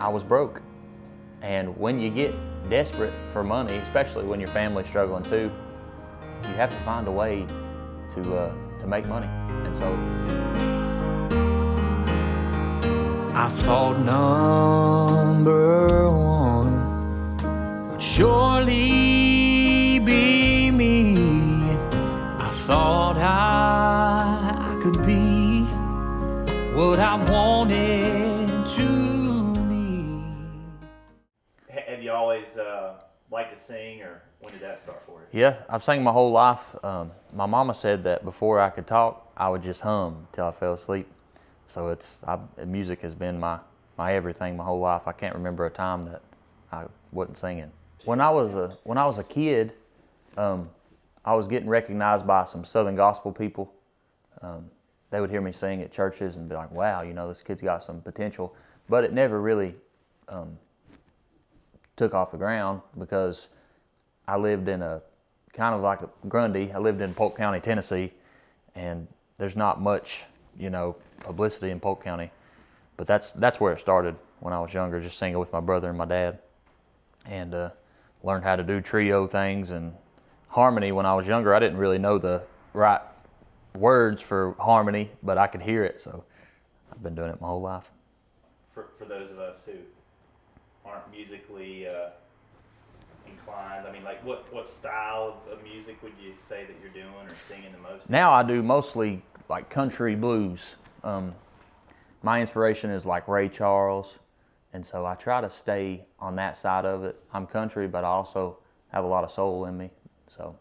I was broke. And when you get desperate for money, especially when your family's struggling too, you have to find a way to make money. And so I thought number one would surely be me. I thought I could be what I wanted to be. Have you always liked to sing, or when did that start for you? yeah, I've sang my whole life. My mama said that before I could talk, I would just hum till I fell asleep. So music has been my everything my whole life. I can't remember a time that I wasn't singing. When I was a kid, I was getting recognized by some Southern gospel people. They would hear me sing at churches and be like, "Wow, this kid's got some potential." But it never really took off the ground because I lived in a kind of like a Grundy. I lived in Polk County, Tennessee, and there's not much, publicity in Polk County. But that's where it started when I was younger, just singing with my brother and my dad, and learned how to do trio things and harmony. When I was younger, I didn't really know the right words for harmony, but I could hear it, so I've been doing it my whole life. For those of us who aren't musically inclined, I mean, like what style of music would you say that you're doing or singing the most? Now I do mostly like country blues. My inspiration is like Ray Charles, and so I try to stay on that side of it. I'm country, but I also have a lot of soul in me, so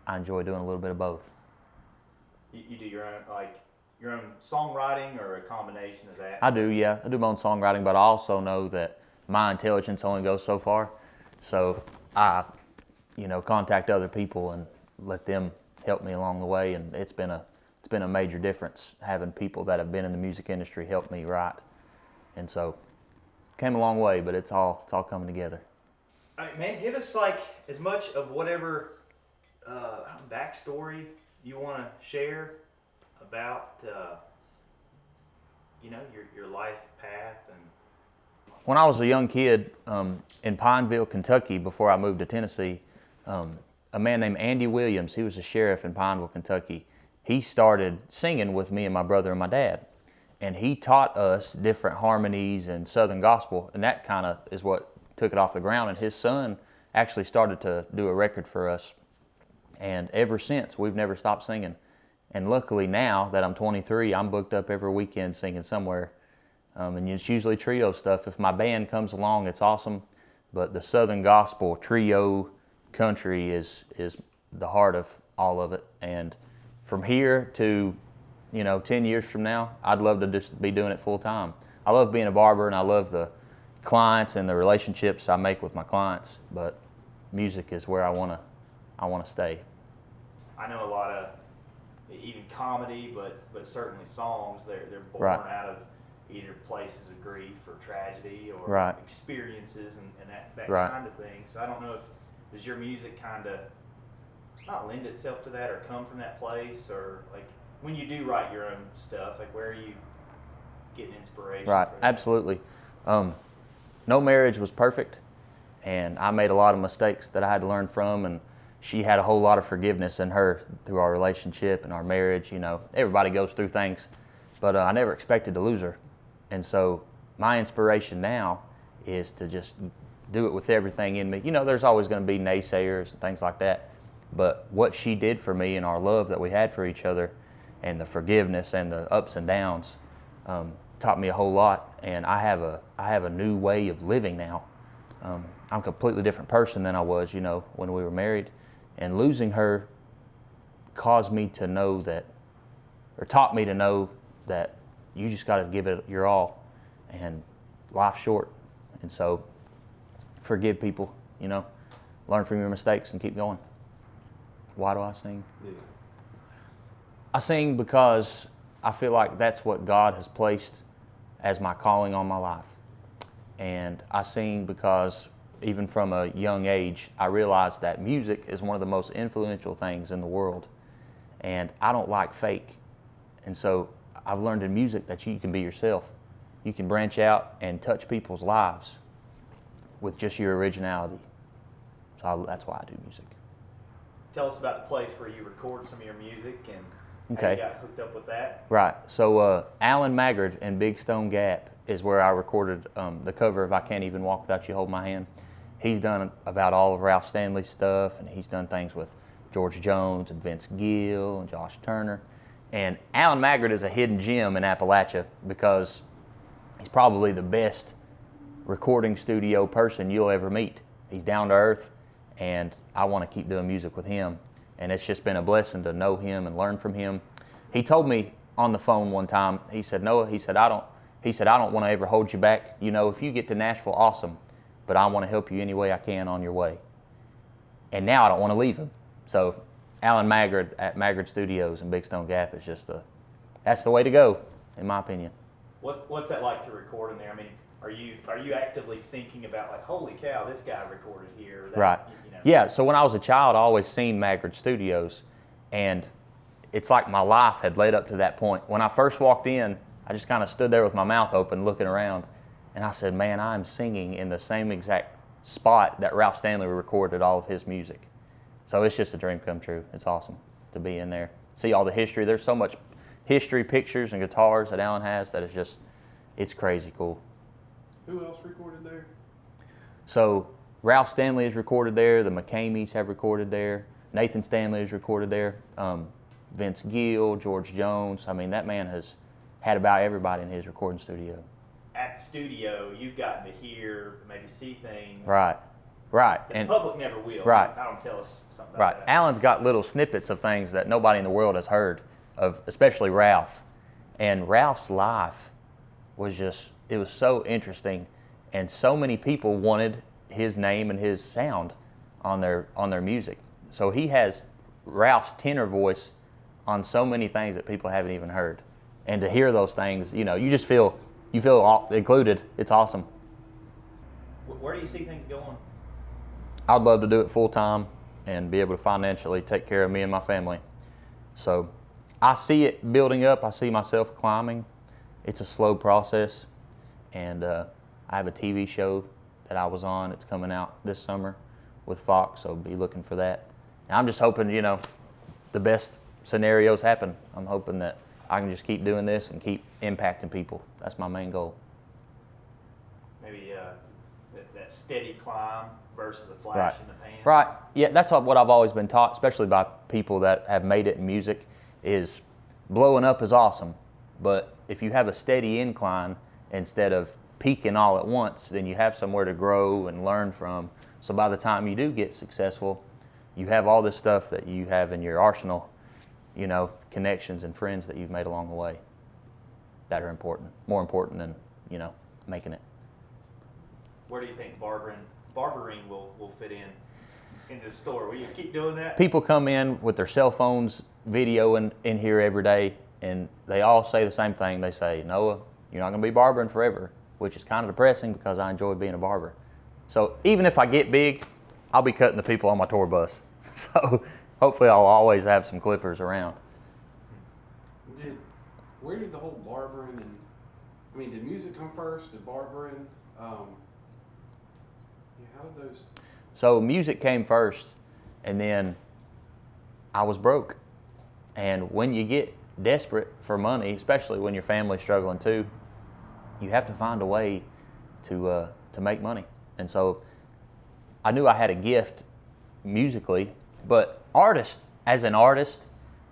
I enjoy doing a little bit of both. You do your own songwriting, or a combination of that? I do, yeah. I do my own songwriting, but I also know that my intelligence only goes so far, so I, contact other people and let them help me along the way, and it's been a major difference having people that have been in the music industry help me write, and so came a long way, but it's all coming together. I mean, man, give us like as much of whatever backstory you want to share about your life path. And when I was a young kid in Pineville, Kentucky, before I moved to Tennessee, a man named Andy Williams, he was a sheriff in Pineville, Kentucky. He started singing with me and my brother and my dad, and he taught us different harmonies and Southern gospel, and that kind of is what took it off the ground. And his son actually started to do a record for us, and ever since we've never stopped singing. And luckily now that I'm 23, I'm booked up every weekend singing somewhere, and it's usually trio stuff. If my band comes along, it's awesome, but the Southern gospel trio country is the heart of all of it. And from here to 10 years from now, I'd love to just be doing it full time. I love being a barber, and I love the clients and the relationships I make with my clients, but music is where I want to stay. I know a lot of even comedy, but certainly songs, they're born Right. out of either places of grief or tragedy or Right. experiences and that Right. kind of thing. So I don't know does your music kind of not lend itself to that or come from that place, or like when you do write your own stuff, like where are you getting inspiration? Right, for that? absolutely. No marriage was perfect, and I made a lot of mistakes that I had to learn from, and she had a whole lot of forgiveness in her through our relationship and our marriage. Everybody goes through things, but I never expected to lose her. And so my inspiration now is to just do it with everything in me. There's always going to be naysayers and things like that, but what she did for me and our love that we had for each other and the forgiveness and the ups and downs taught me a whole lot. And I have a new way of living now. I'm a completely different person than I was, when we were married. And losing her caused me to know that, or taught me to know that you just got to give it your all, and life's short. And so forgive people, learn from your mistakes and keep going. Why do I sing? Yeah. I sing because I feel like that's what God has placed as my calling on my life. And I sing because even from a young age, I realized that music is one of the most influential things in the world. And I don't like fake. And so I've learned in music that you can be yourself. you can branch out and touch people's lives with just your originality. So that's why I do music. Tell us about the place where you record some of your music and how Okay. you got hooked up with that. Right. So Alan Maggard in Big Stone Gap is where I recorded the cover of I Can't Even Walk Without You Hold My Hand. He's done about all of Ralph Stanley's stuff, and he's done things with George Jones and Vince Gill and Josh Turner. And Alan Maggard is a hidden gem in Appalachia because he's probably the best recording studio person you'll ever meet. He's down to earth, and I want to keep doing music with him. And it's just been a blessing to know him and learn from him. He told me on the phone one time, he said, Noah, I don't want to ever hold you back. You know, if you get to Nashville, awesome, but I want to help you any way I can on your way. And now I don't want to leave him. So Alan Maggard at Maggard Studios in Big Stone Gap is that's the way to go, in my opinion. What's that like to record in there? I mean, are you actively thinking about like, holy cow, this guy recorded here? That, Right. You know. Yeah, so when I was a child, I always seen Maggard Studios, and it's like my life had led up to that point. When I first walked in, I just kind of stood there with my mouth open looking around, and I said, man, I'm singing in the same exact spot that Ralph Stanley recorded all of his music. So it's just a dream come true. It's awesome to be in there. See all the history. There's so much history, pictures, and guitars that Alan has that it's crazy cool. Who else recorded there? So Ralph Stanley is recorded there. The McCameys have recorded there. Nathan Stanley is recorded there. Vince Gill, George Jones. I mean, that man has had about everybody in his recording studio. At the studio, you've gotten to hear, maybe see things. Right. That And the public never will. Right. I don't tell us something right. about that. Alan's got little snippets of things that nobody in the world has heard of, especially Ralph. And Ralph's life was it was so interesting, and so many people wanted his name and his sound on their music. So he has Ralph's tenor voice on so many things that people haven't even heard. And to hear those things, you know, you feel included. It's awesome. Where do you see things going? I'd love to do it full time and be able to financially take care of me and my family. So I see it building up. I see myself climbing. It's a slow process. And I have a TV show that I was on. It's coming out this summer with Fox, so be looking for that. And I'm just hoping, you know, the best scenarios happen. I'm hoping that I can just keep doing this and keep impacting people. That's my main goal. Maybe that steady climb versus the flash in the pan. Right. Yeah, that's what I've always been taught, especially by people that have made it in music, is blowing up is awesome. But if you have a steady incline instead of peaking all at once, then you have somewhere to grow and learn from. So by the time you do get successful, you have all this stuff that you have in your arsenal, you know, connections and friends that you've made along the way that are important, more important than, you know, making it. Where do you think barbering will fit in the store? Will you keep doing that? People come in with their cell phones videoing in here every day, and they all say the same thing. They say, Noah, you're not going to be barbering forever, which is kind of depressing because I enjoy being a barber. So even if I get big, I'll be cutting the people on my tour bus. So hopefully I'll always have some clippers around. Where did the whole barbering did music come first? Did barbering? How did those? So music came first, and then I was broke. And when you get desperate for money, especially when your family's struggling too, you have to find a way to make money. And so I knew I had a gift musically, but as an artist,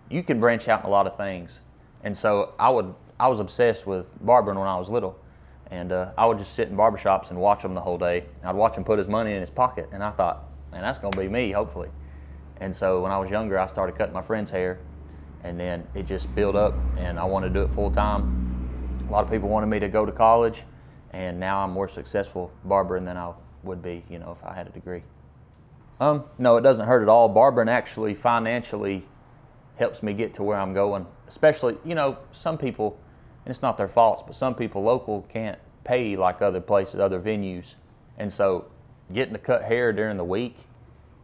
you can branch out in a lot of things. And so I was obsessed with barbering when I was little. And I would just sit in barbershops and watch him the whole day. I'd watch him put his money in his pocket, and I thought, man, that's going to be me, hopefully. And so when I was younger, I started cutting my friend's hair, and then it just built up, and I wanted to do it full time. A lot of people wanted me to go to college, and now I'm more successful barbering than I would be, you know, if I had a degree. No, it doesn't hurt at all. Barbering actually financially helps me get to where I'm going. Especially, you know, some people, and it's not their faults, but some people local can't pay like other places, other venues. And so getting to cut hair during the week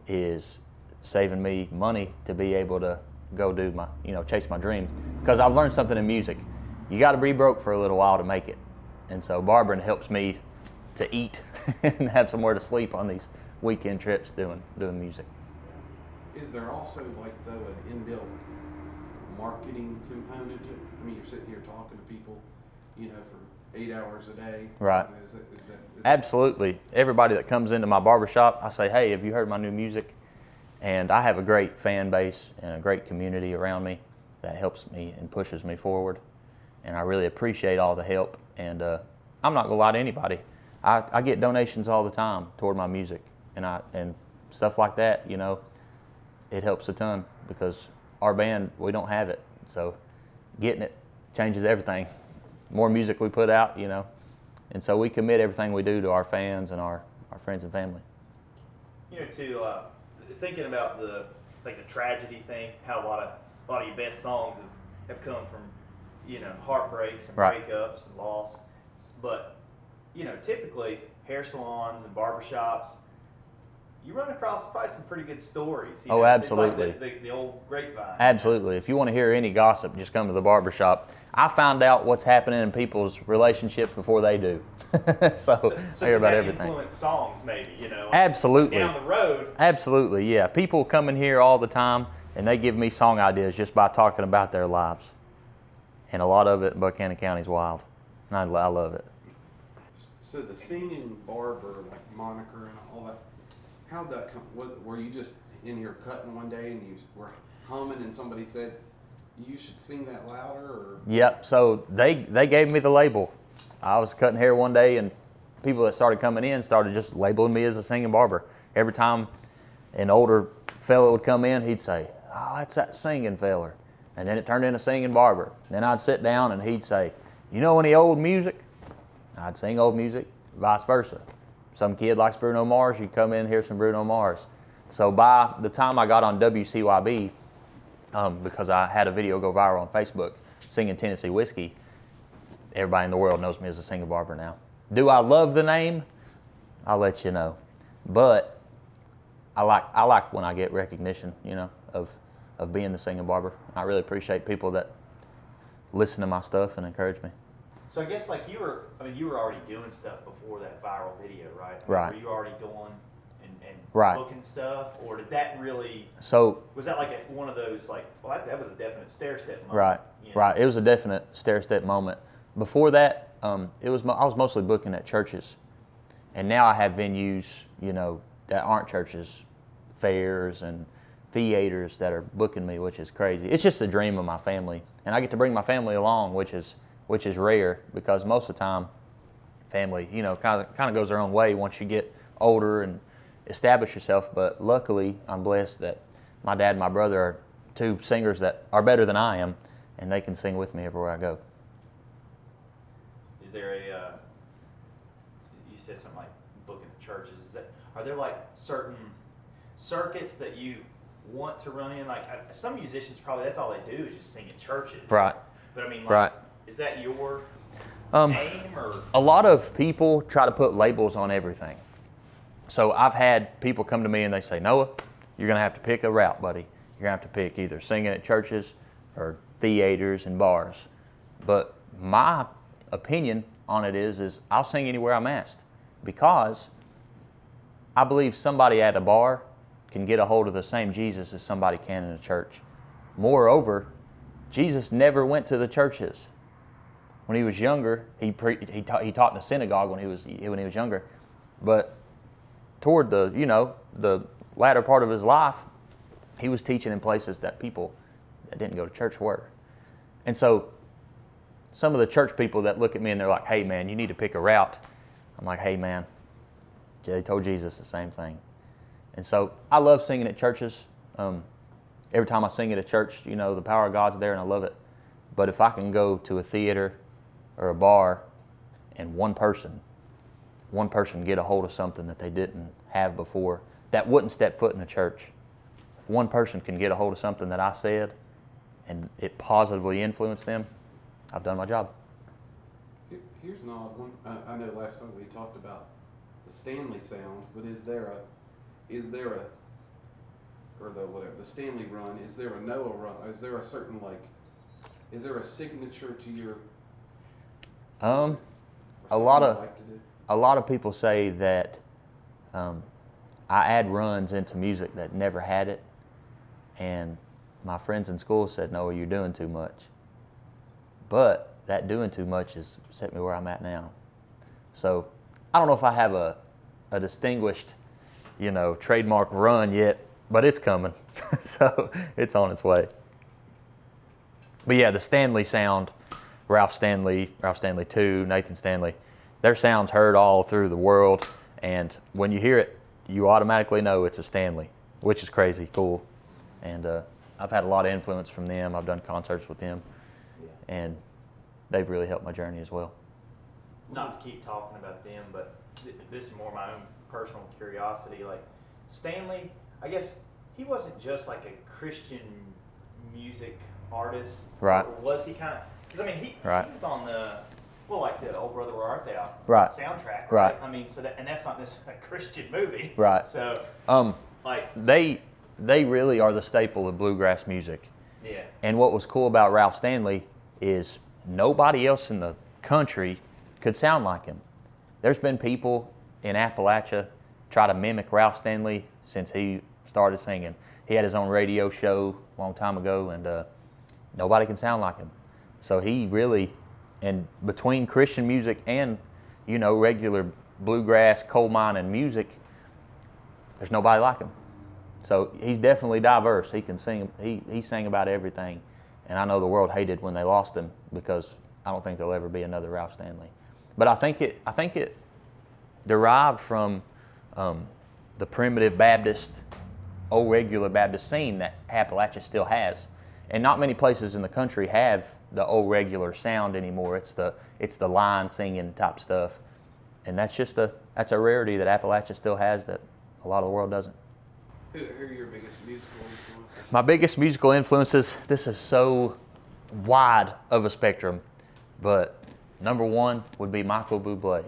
is saving me money to be able to go do chase my dream. Because I've learned something in music. You got to be broke for a little while to make it. And so barbering helps me to eat and have somewhere to sleep on these weekend trips doing music. Is there also like though an inbuilt marketing component to it? I mean, you're sitting here talking to people, you know, for 8 hours a day. Right. Is that Absolutely. Everybody that comes into my barbershop, I say, hey, have you heard my new music? And I have a great fan base and a great community around me that helps me and pushes me forward. And I really appreciate all the help. And I'm not gonna lie to anybody. I get donations all the time toward my music and stuff like that, you know. It helps a ton because our band, we don't have it. So getting it changes everything. More music we put out, you know. And so we commit everything we do to our fans and our friends and family. You know, to thinking about the tragedy thing, how a lot of your best songs have come from, you know, heartbreaks and Right. breakups and loss. But, you know, typically hair salons and barbershops, you run across probably some pretty good stories. You Oh, know, absolutely. It's like the old grapevine. Absolutely. If you want to hear any gossip, just come to the barbershop. I find out what's happening in people's relationships before they do. so I hear about that everything. influence songs, maybe, you know. Absolutely. Down the road. Absolutely, yeah. People come in here all the time and they give me song ideas just by talking about their lives. And a lot of it in Buchanan County is wild. And I love it. So the singing barber, like moniker and all that, how'd that come? Were you just in here cutting one day and you were humming and somebody said, you should sing that louder? Or? Yep, so they gave me the label. I was cutting hair one day and people that started coming in started just labeling me as a singing barber. Every time an older fellow would come in, he'd say, oh, that's that singing feller. And then it turned into singing barber. Then I'd sit down and he'd say, you know any old music? I'd sing old music, vice versa. Some kid likes Bruno Mars, you'd come in and hear some Bruno Mars. So by the time I got on WCYB, because I had a video go viral on Facebook singing Tennessee Whiskey, everybody in the world knows me as a singing barber now. Do I love the name? I'll let you know. But I like when I get recognition, you know, of being the singing barber. I really appreciate people that listen to my stuff and encourage me. So I guess like you were already doing stuff before that viral video, right? I mean, Right. Were you already going and Right. booking stuff, or did that really? So Was that like one of those like? Well, that was a definite stair step moment. right, you know? right. It was a definite stair step moment. Before that, I was mostly booking at churches, and now I have venues, you know, that aren't churches, fairs and theaters that are booking me, which is crazy. It's just a dream of my family, and I get to bring my family along, which is rare because most of the time, family, you know, kind of goes their own way once you get older and establish yourself. But luckily, I'm blessed that my dad and my brother are two singers that are better than I am, and they can sing with me everywhere I go. Is there you said something like booking at churches? Are there like certain circuits that you want to run in? Like some musicians probably that's all they do is just sing at churches. Right. But I mean, like, Right. Is that your aim or? A lot of people try to put labels on everything. So I've had people come to me and they say, Noah, you're going to have to pick a route, buddy. You're going to have to pick either singing at churches or theaters and bars. But my opinion on it is I'll sing anywhere I'm asked, because I believe somebody at a bar can get a hold of the same Jesus as somebody can in a church. Moreover, Jesus never went to the churches. When he was younger, he taught in the synagogue when he was younger, but toward the latter part of his life, he was teaching in places that people that didn't go to church were. And so some of the church people that look at me and they're like, hey man, you need to pick a route. I'm like, hey man, they told Jesus the same thing. And so I love singing at churches. Every time I sing at a church, you know, the power of God's there and I love it. But if I can go to a theater or a bar and one person get a hold of something that they didn't have before, that wouldn't step foot in a church. If one person can get a hold of something that I said and it positively influenced them, I've done my job. Here's an odd one. I know last time we talked about the Stanley sound, but is there a the Stanley run, is there a Noah run? Is there a certain is there a signature to your, or Or a lot something of you like to do? a lot of people say that I add runs into music that never had it, and my friends in school said, "No, you're doing too much." But that doing too much has set me where I'm at now. So I don't know if I have a distinguished, trademark run yet, but it's coming. So it's on its way. But yeah, the Stanley sound, Ralph Stanley 2, Nathan Stanley, their sound's heard all through the world, and when you hear it, you automatically know it's a Stanley, which is crazy cool. And I've had a lot of influence from them. I've done concerts with them, and they've really helped my journey as well. Not to keep talking about them, but this is more my own personal curiosity. Like Stanley, I guess he wasn't just like a Christian music artist, Right. Or was he kind of? Because I mean, he was on the like the Old Brother Where Art Thou soundtrack, right? I mean, so and that's not necessarily a Christian movie, right? So like they really are the staple of bluegrass music. Yeah. And what was cool about Ralph Stanley is nobody else in the country could sound like him. There's been people in Appalachia try to mimic Ralph Stanley since he started singing. He had his own radio show a long time ago, and nobody can sound like him. So he really, and between Christian music and, regular bluegrass, coal mining music, there's nobody like him. So he's definitely diverse. He can sing. He sang about everything, and I know the world hated when they lost him because I don't think there'll ever be another Ralph Stanley. But I think it derived from the primitive Baptist, old regular Baptist scene that Appalachia still has, and not many places in the country have the old regular sound anymore. It's the line singing type stuff, and that's a rarity that Appalachia still has that a lot of the world doesn't. Who are your biggest musical influences? My biggest musical influences, this is so wide of a spectrum, but number one would be Michael Bublé.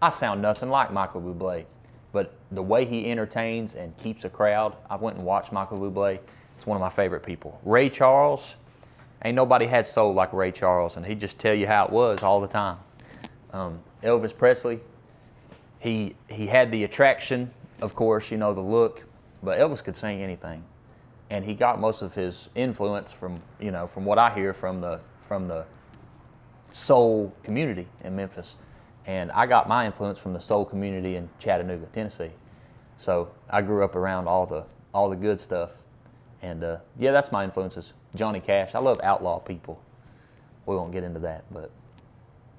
I sound nothing like Michael Bublé, but the way he entertains and keeps a crowd, I've went and watched Michael Bublé. It's one of my favorite people. Ray Charles, ain't nobody had soul like Ray Charles, and he'd just tell you how it was all the time. Elvis Presley, he had the attraction, of course, the look, but Elvis could sing anything, and he got most of his influence from what I hear from the soul community in Memphis, and I got my influence from the soul community in Chattanooga, Tennessee. So I grew up around all the good stuff, and that's my influences. Johnny Cash. I love outlaw people. We won't get into that, but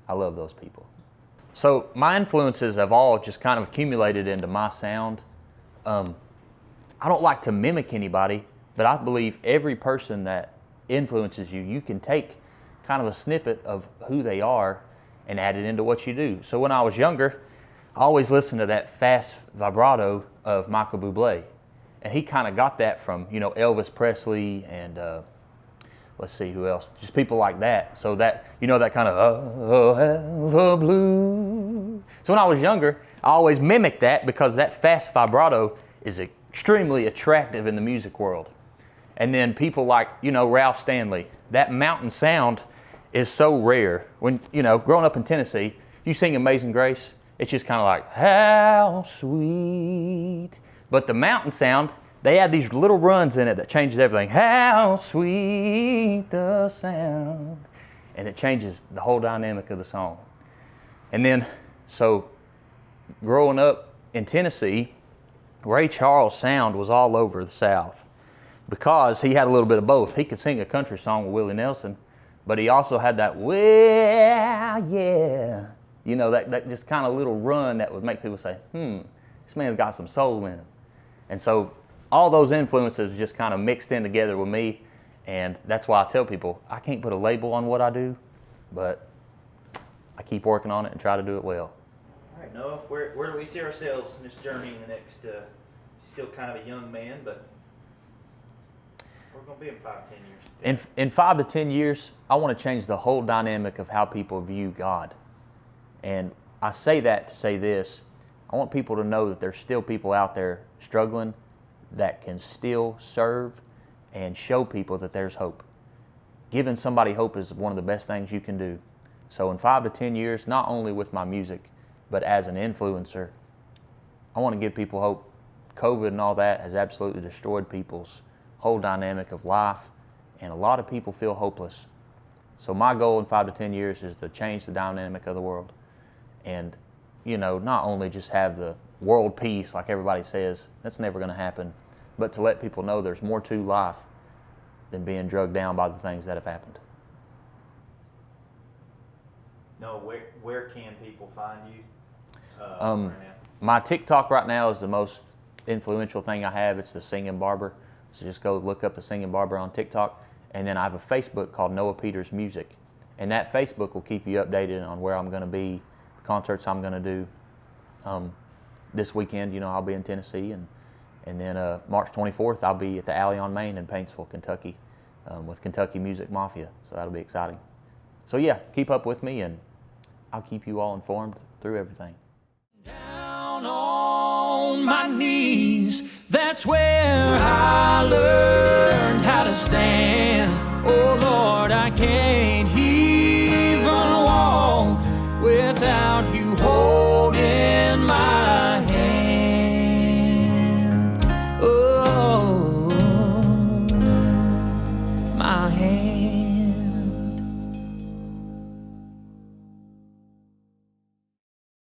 I love those people. So my influences have all just kind of accumulated into my sound. I don't like to mimic anybody, but I believe every person that influences you, you can take kind of a snippet of who they are and add it into what you do. So when I was younger, I always listened to that fast vibrato of Michael Bublé. And he kind of got that from, Elvis Presley and let's see who else, just people like that. So that, that kind of, have a blue. So when I was younger, I always mimicked that because that fast vibrato is extremely attractive in the music world. And then people like, Ralph Stanley, that mountain sound is so rare. When, growing up in Tennessee, you sing Amazing Grace, it's just kind of like, how sweet. But the mountain sound, they add these little runs in it that changes everything. How sweet the sound. And it changes the whole dynamic of the song. And then, so growing up in Tennessee, Ray Charles' sound was all over the South because he had a little bit of both. He could sing a country song with Willie Nelson, but he also had that, well, yeah, that just kind of little run that would make people say, this man's got some soul in him. And so all those influences just kind of mixed in together with me, and that's why I tell people I can't put a label on what I do, but I keep working on it and try to do it well. All right, Noah, where do we see ourselves in this journey in the next, still kind of a young man, but we're going to be in 5 to 10 years? In 5 to 10 years, I want to change the whole dynamic of how people view God. And I say that to say this, I want people to know that there's still people out there struggling that can still serve and show people that there's hope. Giving somebody hope is one of the best things you can do. So in 5 to 10 years, not only with my music, but as an influencer, I want to give people hope. COVID and all that has absolutely destroyed people's whole dynamic of life, and a lot of people feel hopeless. So my goal in 5 to 10 years is to change the dynamic of the world. And, you know, not only just have the world peace like everybody says, that's never going to happen, but to let people know there's more to life than being drugged down by the things that have happened. No, where can people find you? Right now? My TikTok right now is the most influential thing I have. It's the Singing Barber. So just go look up the Singing Barber on TikTok. And then I have a Facebook called Noah Peters Music. And that Facebook will keep you updated on where I'm going to be, concerts I'm going to do. This weekend, you know, I'll be in Tennessee. And then March 24th, I'll be at the Alley on Main in Paintsville, Kentucky with Kentucky Music Mafia. So that'll be exciting. So yeah, keep up with me and I'll keep you all informed through everything. Down on my knees, that's where I learned how to stand. Oh Lord, I can't even walk without you holding my hand. Oh, my hand.